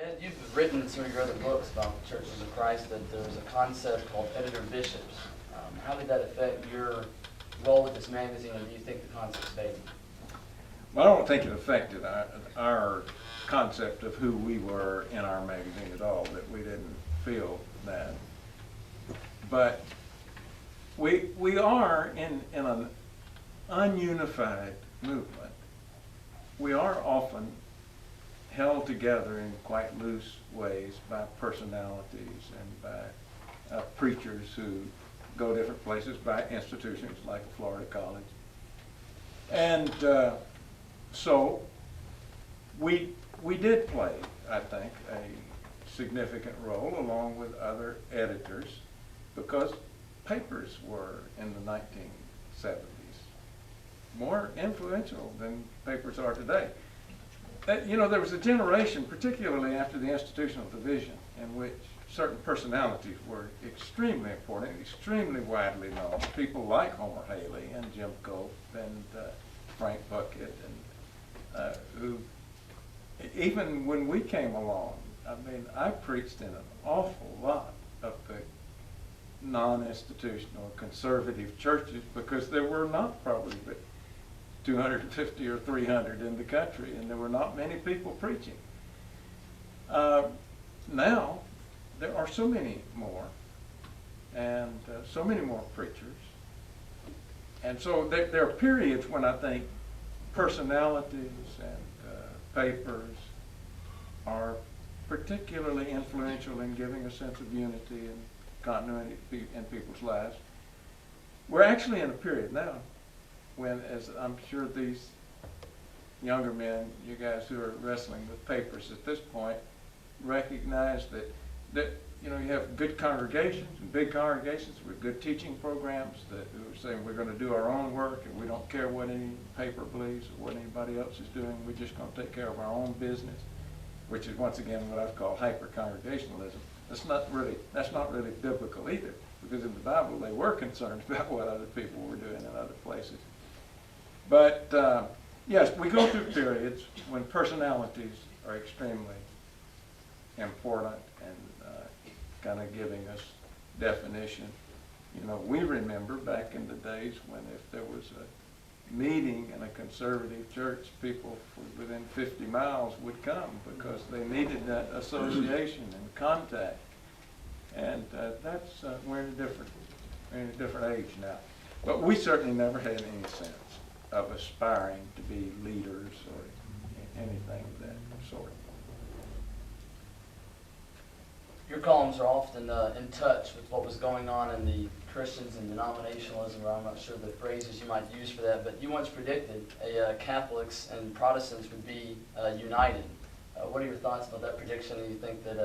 Ed, you've written in some of your other books about Churches of Christ that there's a concept called editor bishops. How did that affect your role with this magazine, and do you think the concept's fading? Well, I don't think it affected our concept of who we were in our magazine at all, that we didn't feel that. But we are in an ununified movement. We are often held together in quite loose ways by personalities and by preachers who go different places, by institutions like a Florida college. And so we did play, I think, a significant role along with other editors, because papers were in the 1970s more influential than papers are today. There was a generation, particularly after the institutional division, in which certain personalities were extremely important, extremely widely known. People like Homer Haley and Jim Cope and Frank Bucket, and who, even when we came along, I preached in an awful lot of the non-institutional conservative churches, because there were not probably but 250 or 300 in the country, and there were not many people preaching. Now, there are so many more, and so many more preachers. And so there are periods when I think personalities and papers are particularly influential in giving a sense of unity and continuity in people's lives. We're actually in a period now when, as I'm sure these younger men, you guys who are wrestling with papers at this point, recognize that you have good congregations, and big congregations with good teaching programs that are saying we're going to do our own work and we don't care what any paper believes or what anybody else is doing. We're just going to take care of our own business, which is once again what I've called hyper-congregationalism. That's not really biblical either, because in the Bible they were concerned about what other people were doing in other places. But yes, we go through periods when personalities are extremely important and kind of giving us definition. We remember back in the days when if there was a meeting in a conservative church, people within 50 miles would come because they needed that association and contact. And we're in a different age now. But we certainly never had any sense of aspiring to be leaders or anything of that sort. Your columns are often in touch with what was going on in the Christians and denominationalism, or I'm not sure the phrases you might use for that, but you once predicted Catholics and Protestants would be united. What are your thoughts about that prediction? Do you think that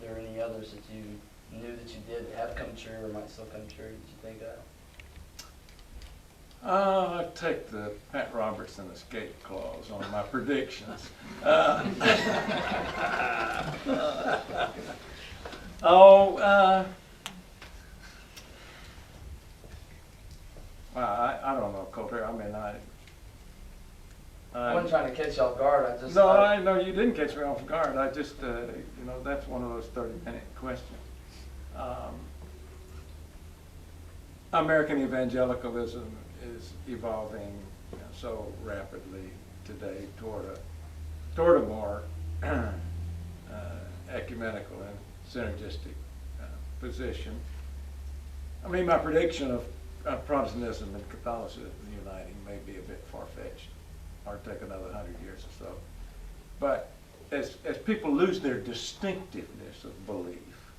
there are any others that you knew that you did that have come true or might still come true that you think of? I take the Pat Robertson escape clause on my predictions. Well, I don't know, Coulter. I wasn't trying to catch you off guard. I know you didn't catch me off guard. I just, that's one of those 30-minute questions. American evangelicalism is evolving so rapidly today toward a more ecumenical and synergistic position. My prediction of Protestantism and Catholicism uniting may be a bit far-fetched, or take another 100 years or so. But as people lose their distinctiveness of belief,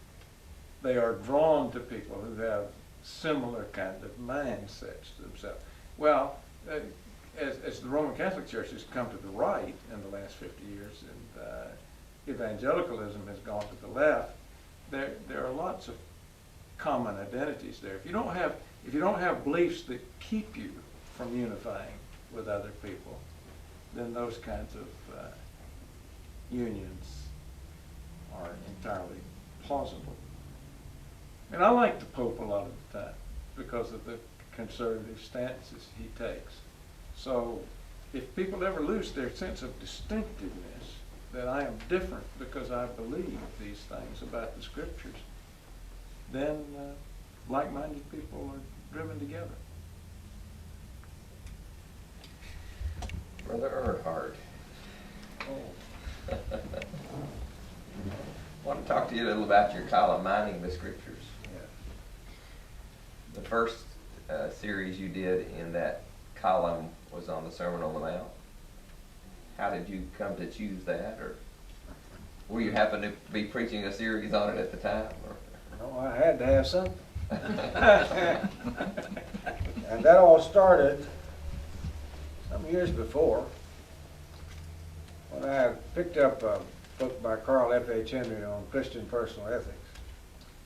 they are drawn to people who have similar kind of mindsets to themselves. Well, as the Roman Catholic Church has come to the right in the last 50 years, and evangelicalism has gone to the left, there are lots of common identities there. If you don't have beliefs that keep you from unifying with other people, then those kinds of unions are entirely plausible. And I like the Pope a lot of the time because of the conservative stances he takes. So if people ever lose their sense of distinctiveness, that I am different because I believe these things about the Scriptures, then like-minded people are driven together. Brother Earnhart. Oh. I want to talk to you a little about your column, Mining the Scriptures. Yeah. The first series you did in that column was on the Sermon on the Mount. How did you come to choose that, or were you happen to be preaching a series on it at the time? Or? No, I had to have something. And that all started some years before, when I picked up a book by Carl F.H. Henry on Christian personal ethics.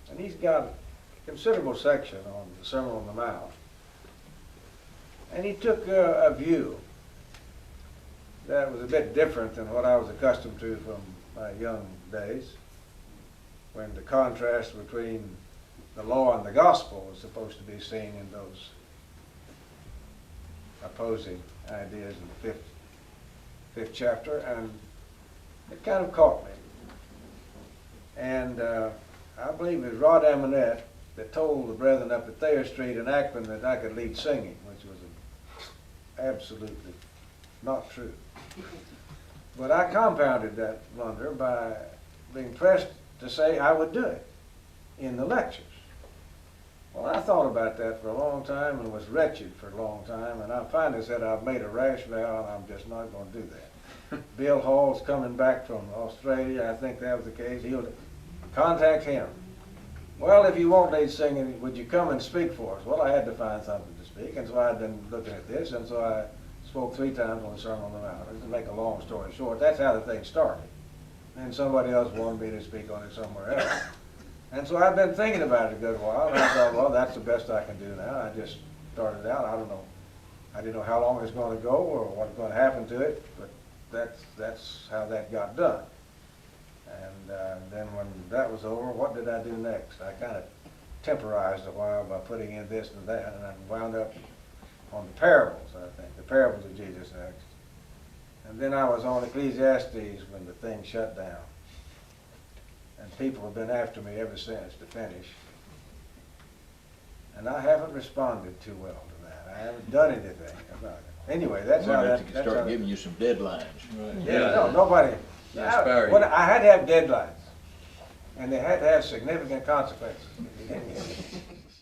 And he's got a considerable section on the Sermon on the Mount. And he took a view that was a bit different than what I was accustomed to from my young days, when the contrast between the law and the gospel was supposed to be seen in those opposing ideas in the fifth chapter, and it kind of caught me. And I believe it was Rod Amonette that told the brethren up at Thayer Street in Akron that I could lead singing, which was absolutely not true. But I compounded that blunder by being pressed to say I would do it in the lectures. Well, I thought about that for a long time and was wretched for a long time, and I finally said I've made a rash vow and I'm just not going to do that. Bill Hall's coming back from Australia, I think that was the case. He'll contact him. Well, if you won't lead singing, would you come and speak for us? Well, I had to find something to speak, and so I'd been looking at this, and so I spoke 3 times on the Sermon on the Mount. To make a long story short, that's how the thing started. And somebody else wanted me to speak on it somewhere else. And so I've been thinking about it a good while, and I thought, well, that's the best I can do now. I just started out. I don't know. I didn't know how long it's going to go or what's going to happen to it, but that's how that got done. And then when that was over, what did I do next? I kind of temporized a while by putting in this and that, and I wound up on the parables, I think, the parables of Jesus next. And then I was on Ecclesiastes when the thing shut down. And people have been after me ever since to finish. And I haven't responded too well to that. I haven't done anything about it. Anyway, that's how that... They start giving you some deadlines. Right. Yeah, no, nobody... I had to have deadlines. And they had to have significant consequences.